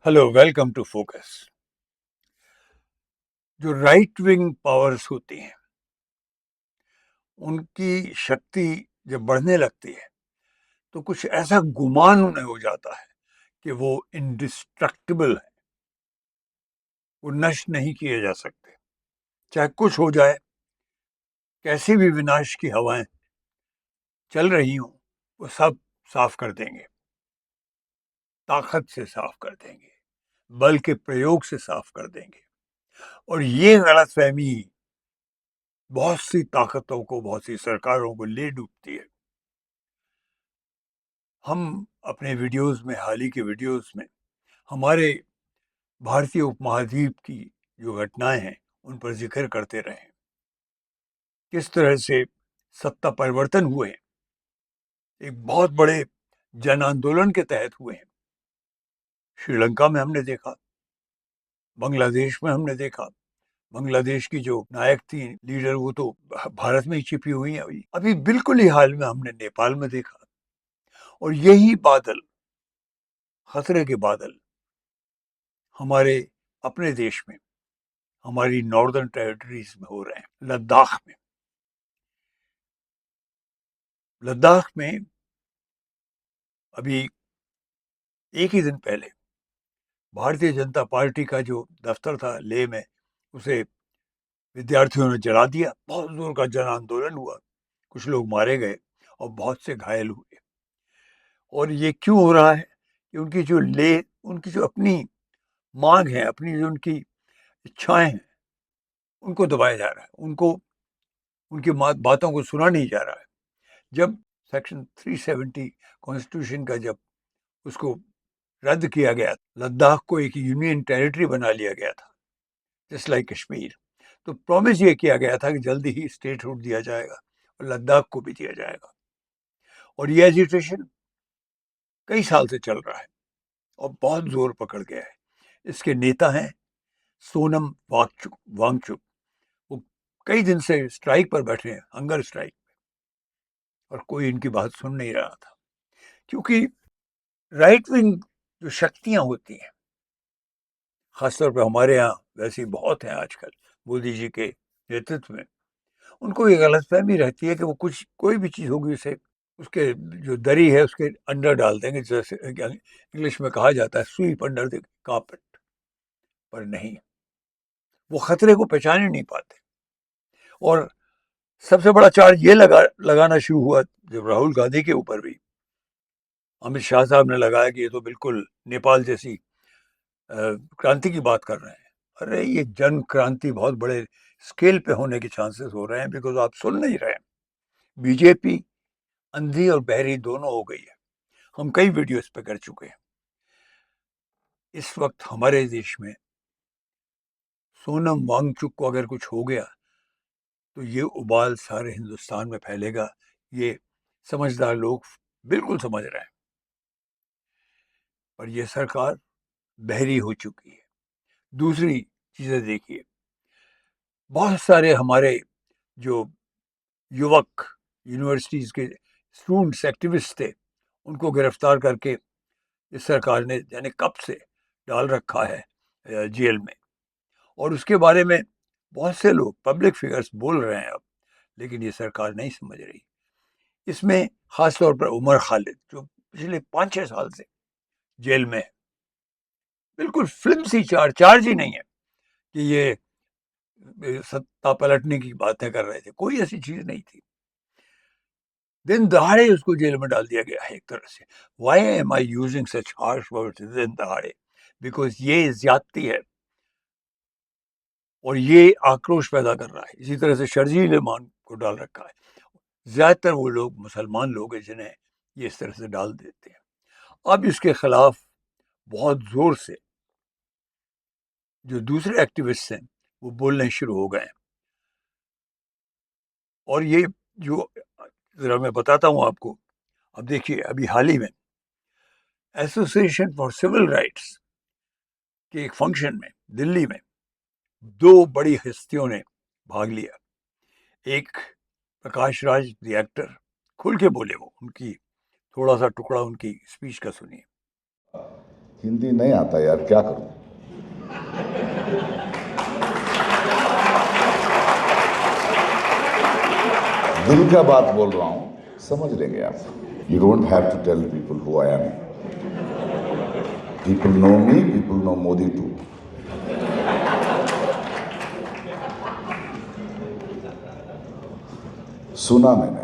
Hello, welcome to Focus. जो right wing powers होती हैं उनकी शक्ति जब बढ़ने लगती है तो कुछ ऐसा गुमान उन्हें हो जाता है कि वो इंडिस्ट्रक्टिबल है, वो नष्ट नहीं किए जा सकते। चाहे कुछ हो जाए, कैसी भी विनाश की हवाएं चल रही हों, वो सब साफ कर देंगे, ताकत से साफ कर देंगे, बल के प्रयोग से साफ कर देंगे। और ये गलतफहमी बहुत सी ताकतों को, बहुत सी सरकारों को ले डूबती है। हम अपने वीडियोस में, हाल ही के वीडियोस में, हमारे भारतीय उपमहाद्वीप की जो घटनाएं हैं उन पर जिक्र करते रहे हैं। किस तरह से सत्ता परिवर्तन हुए हैं, एक बहुत बड़े जन आंदोलन के तहत हुए हैं। श्रीलंका में हमने देखा, बांग्लादेश में हमने देखा। बांग्लादेश की जो नायक थी, लीडर, वो तो भारत में ही छिपी हुई है। अभी अभी बिल्कुल ही हाल में हमने नेपाल में देखा। और यही बादल, खतरे के बादल, हमारे अपने देश में, हमारी नॉर्दर्न टेरिटरीज में हो रहे हैं। लद्दाख में, लद्दाख में अभी एक ही दिन पहले भारतीय जनता पार्टी का जो दफ्तर था लेह में, उसे विद्यार्थियों ने जला दिया। बहुत जोर का जन आंदोलन हुआ, कुछ लोग मारे गए और बहुत से घायल हुए। और ये क्यों हो रहा है कि उनकी जो उनकी जो अपनी मांग है, अपनी जो उनकी इच्छाएं हैं, उनको दबाया जा रहा है, उनको उनकी बातों को सुना नहीं जा रहा है। जब सेक्शन 370 कॉन्स्टिट्यूशन का जब उसको रद्द किया गया, लद्दाख को एक यूनियन टेरिटरी बना लिया गया था, जस्ट लाइक कश्मीर, तो प्रॉमिस ये किया गया था कि जल्दी ही स्टेटहुड दिया जाएगा और लद्दाख को भी दिया जाएगा। और ये एजिटेशन कई साल से चल रहा है और बहुत जोर पकड़ गया है। इसके नेता हैं सोनम वांगचुक। वो कई दिन से स्ट्राइक पर बैठे हैं, हंगर स्ट्राइक, और कोई इनकी बात सुन नहीं रहा था। क्योंकि राइट विंग जो शक्तियां होती हैं, खासतौर पर हमारे यहाँ वैसे बहुत हैं आजकल, मोदी जी के नेतृत्व में, उनको ये गलतफहमी रहती है कि वो कोई भी चीज़ होगी उसे, उसके जो दरी है उसके अंडर डाल देंगे, जैसे इंग्लिश में कहा जाता है, स्वीप अंडर द कार्पेट। पर नहीं, वो खतरे को पहचान ही नहीं पाते। और सबसे बड़ा चार्ज ये लगाना शुरू हुआ जब राहुल गांधी के ऊपर भी अमित शाह साहब ने लगाया कि ये तो बिल्कुल नेपाल जैसी क्रांति की बात कर रहे हैं। अरे ये जन क्रांति बहुत बड़े स्केल पे होने के चांसेस हो रहे हैं, बिकॉज आप सुन नहीं रहे हैं। बीजेपी अंधी और बहरी दोनों हो गई है। हम कई वीडियो इस पे कर चुके हैं। इस वक्त हमारे देश में सोनम वांगचुक को अगर कुछ हो गया तो ये उबाल सारे हिंदुस्तान में फैलेगा। ये समझदार लोग बिल्कुल समझ रहे हैं। पर ये सरकार बहरी हो चुकी है। दूसरी चीजें देखिए, बहुत सारे हमारे जो युवक, यूनिवर्सिटीज के स्टूडेंट्स, एक्टिविस्ट थे, उनको गिरफ्तार करके इस सरकार ने जाने कब से डाल रखा है जेल में। और उसके बारे में बहुत से लोग, पब्लिक फिगर्स, बोल रहे हैं अब, लेकिन ये सरकार नहीं समझ रही। इसमें खास तौर पर उमर खालिद, जो पिछले 5-6 साल से जेल में है, बिल्कुल फिल्म सी चार्ज ही नहीं है कि ये सत्ता पलटने की बातें कर रहे थे, कोई ऐसी चीज नहीं थी। दिन दहाड़े उसको जेल में डाल दिया गया है एक तरह से। Why am I using such harsh words, दिन दहाड़े? बिकॉज ये ज्यादती है और ये आक्रोश पैदा कर रहा है। इसी तरह से शर्जील इमान को डाल रखा है। ज्यादातर वो लोग मुसलमान लोग हैं जिन्हें ये इस तरह से डाल देते हैं। अब इसके खिलाफ बहुत जोर से जो दूसरे एक्टिविस्ट हैं वो बोलने शुरू हो गए हैं। और ये जो, जरा मैं बताता हूँ आपको। अब देखिए, अभी हाल ही में एसोसिएशन फॉर सिविल राइट्स के एक फंक्शन में दिल्ली में दो बड़ी हस्तियों ने भाग लिया। एक प्रकाश राज, द एक्टर, खुल के बोले, वो उनकी थोड़ा सा टुकड़ा उनकी स्पीच का सुनिए। हिंदी नहीं आता यार, क्या करूं? दिल का बात बोल रहा हूं, समझ लेंगे आप. You don't have to tell people who I am. People know me, people know Modi too. सुना मैंने.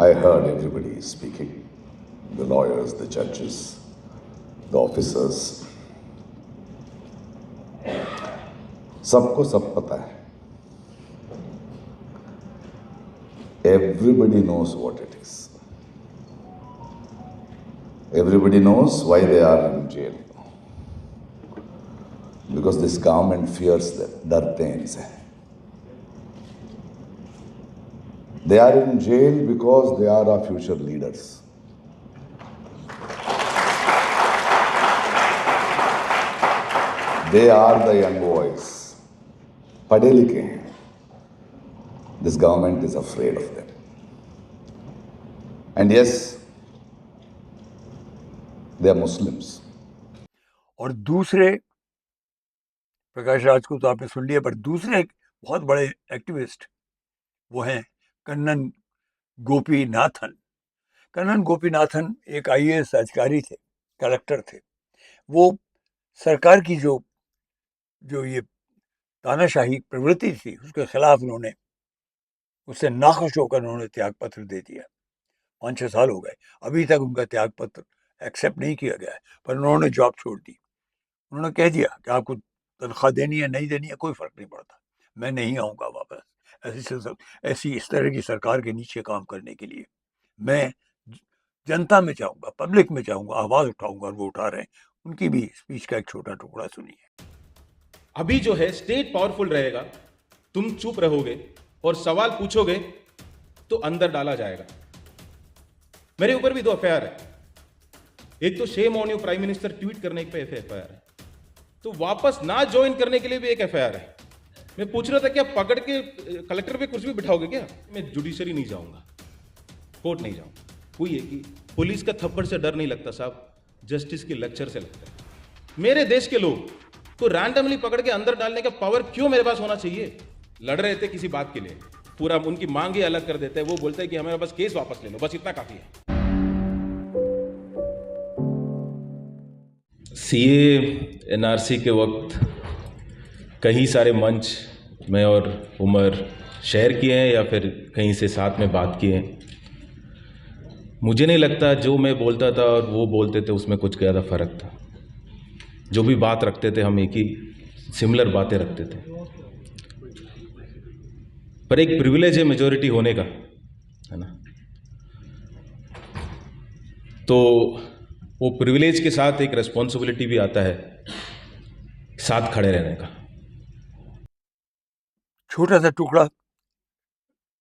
I heard everybody speaking. The lawyers, the judges, the officers. सबको सब पता है. Everybody knows what it is. Everybody knows why they are in jail. Because this government fears them, डरते हैं इनसे. They are in jail because they are our future leaders. They are the young boys. पढ़े लिखे हैं. This government is afraid of them. And yes, they are Muslims. और दूसरे, प्रकाश राज को तो आपने सुन लिया, पर दूसरे बहुत बड़े एक्टिविस्ट वो हैं कन्नन गोपीनाथन. कन्नन गोपीनाथन एक आईएएस अधिकारी थे, कलेक्टर थे. वो सरकार की जो ये तानाशाही प्रवृत्ति थी उसके खिलाफ उन्होंने, उससे नाखुश होकर उन्होंने त्याग पत्र दे दिया. 5-6 साल हो गए, अभी तक उनका त्याग पत्र एक्सेप्ट नहीं किया गया है, पर उन्होंने जॉब छोड़ दी. उन्होंने कह दिया कि आपको तनख्वाह देनी है नहीं देनी है कोई फर्क नहीं पड़ता, मैं नहीं आऊँगा वापस ऐसी इस तरह की सरकार के नीचे काम करने के लिए. मैं जनता में जाऊँगा, पब्लिक में जाऊँगा, आवाज़ उठाऊँगा, और वो उठा रहे हैं. उनकी भी स्पीच का एक छोटा टुकड़ा सुनिए. अभी जो है स्टेट पावरफुल रहेगा, तुम चुप रहोगे और सवाल पूछोगे तो अंदर डाला जाएगा. मेरे ऊपर भी 2 एफआईआर है. एक तो shame on you prime minister tweet करने पे एफआईआर है, तो वापस ना ज्वाइन करने के लिए भी एक एफआईआर है. मैं पूछ रहा था क्या पकड़ के कलेक्टर पे कुछ भी बिठाओगे क्या? मैं जुडिशरी नहीं जाऊंगा, कोर्ट नहीं जाऊंगा. कोई है कि पुलिस का थप्पड़ से डर नहीं लगता साहब, जस्टिस के लेक्चर से लगता है. मेरे देश के लोग तो रैंडमली पकड़ के अंदर डालने का पावर क्यों मेरे पास होना चाहिए? लड़ रहे थे किसी बात के लिए, पूरा उनकी मांग ही अलग कर देते हैं. वो बोलते हैं कि हमें बस केस वापस ले लो, बस इतना काफी है. सीए एनआरसी के वक्त कई सारे मंच मैं और उमर शेयर किए हैं या फिर कहीं से साथ में बात किए हैं. मुझे नहीं लगता जो मैं बोलता था और वो बोलते थे उसमें कुछ ज़्यादा फ़र्क था. जो भी बात रखते थे हम एक ही सिमिलर बातें रखते थे. पर एक प्रिविलेज है मेजॉरिटी होने का, है ना. तो वो प्रिविलेज के साथ एक रेस्पॉन्सिबिलिटी भी आता है, साथ खड़े रहने का. छोटा सा टुकड़ा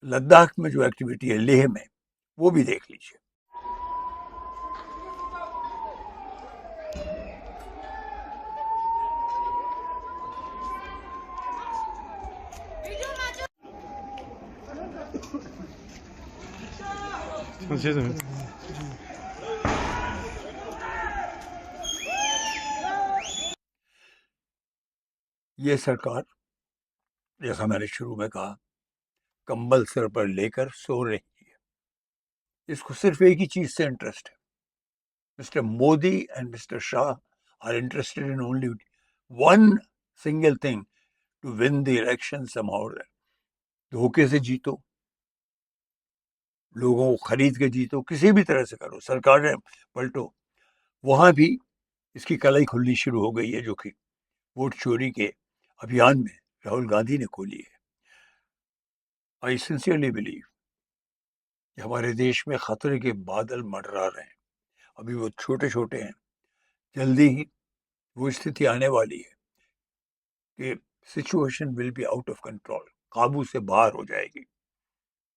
लद्दाख में जो एक्टिविटी है लेह में, वो भी देख लीजिए. ये सरकार, जैसा मैंने शुरू में कहा, कंबल सिर पर लेकर सो रही है. इसको सिर्फ एक ही चीज से इंटरेस्ट है. Mister Modi and Mister Shah are interested in only one single thing, to win the election somehow. धोखे से जीतो, लोगों को खरीद के जीतो, किसी भी तरह से करो, सरकारें पलटो. वहां भी इसकी कलाई खुलनी शुरू हो गई है, जो कि वोट चोरी के अभियान में राहुल गांधी ने खोली है. आई सिंसियरली बिलीव कि हमारे देश में खतरे के बादल मंडरा रहे हैं. अभी वो छोटे छोटे हैं, जल्दी ही वो स्थिति आने वाली है कि situation will be out of control, काबू से बाहर हो जाएगी.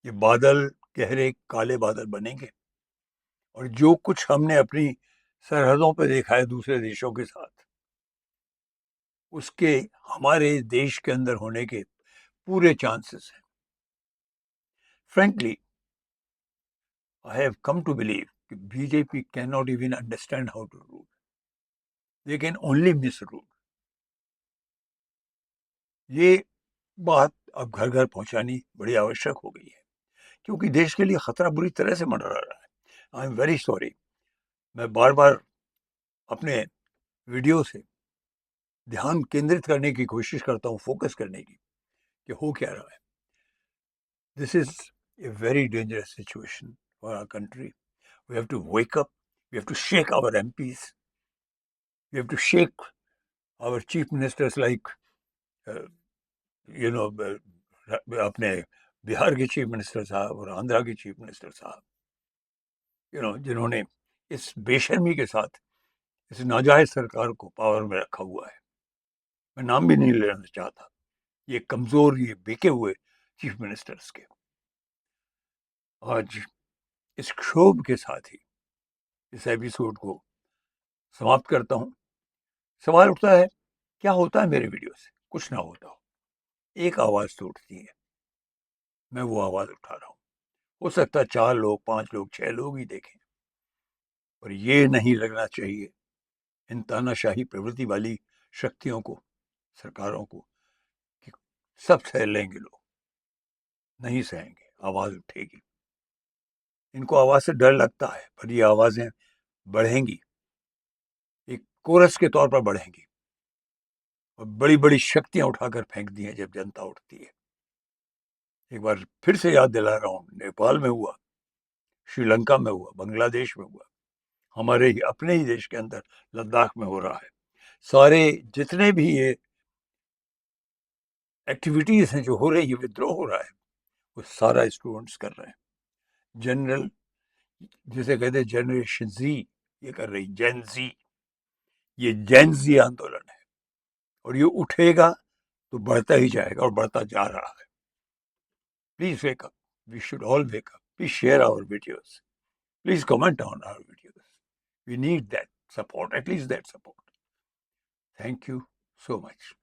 ये बादल गहरे काले बादल बनेंगे, और जो कुछ हमने अपनी सरहदों पर देखा है दूसरे देशों के साथ, उसके हमारे देश के अंदर होने के पूरे चांसेस हैं. Frankly, I have come to believe कि BJP can not even understand how to rule, they can only misrule. ये बात अब घर घर पहुंचानी बड़ी आवश्यक हो गई है, क्योंकि देश के लिए खतरा बुरी तरह से मंडरा रहा है। आई एम वेरी सॉरी, मैं बार बार अपने वीडियो से ध्यान केंद्रित करने की कोशिश करता हूँ, फोकस करने की, कि हो क्या रहा है। This is a very dangerous situation for our country. We have to wake up, we have to shake our MPs, we have to shake our chief ministers like you know अपने बिहार के chief minister साहब और आंध्रा के chief minister साहब, जिन्होंने इस बेशर्मी के साथ इस नाजायज सरकार को पावर में रखा हुआ है। मैं नाम भी नहीं लेना चाहता, ये कमजोर, ये बिके हुए चीफ मिनिस्टर्स के। आज इस क्षोभ के साथ ही इस एपिसोड को समाप्त करता हूं। सवाल उठता है, क्या होता है मेरे वीडियो से? कुछ ना होता हो, एक आवाज तो उठती है, मैं वो आवाज उठा रहा हूं। हो सकता है 4 लोग, 5 लोग, 6 लोग ही देखें, और ये नहीं लगना चाहिए इन तानाशाही प्रवृत्ति वाली शक्तियों को, सरकारों को, कि सब सह लेंगे। लोग नहीं सहेंगे, आवाज उठेगी। इनको आवाज से डर लगता है, पर ये आवाजें बढ़ेंगी, एक कोरस के तौर पर बढ़ेंगी, और बड़ी बड़ी शक्तियां उठाकर फेंक दी हैं जब जनता उठती है। एक बार फिर से याद दिला रहा हूं, नेपाल में हुआ, श्रीलंका में हुआ, बांग्लादेश में हुआ, हमारे ही अपने ही देश के अंदर लद्दाख में हो रहा है। सारे जितने भी ये एक्टिविटीज हैं जो हो रही है, विद्रोह हो रहा है, वो सारा स्टूडेंट्स कर रहे हैं। जनरल, जिसे कहते हैं जनरेशन जी, ये कर रही, जेन जी, ये जेन जी आंदोलन है, और ये उठेगा तो बढ़ता ही जाएगा और बढ़ता जा रहा है। Please wake up, we should all wake up, please share our videos, please comment on our videos, we need that support, at least that support. Thank you so much.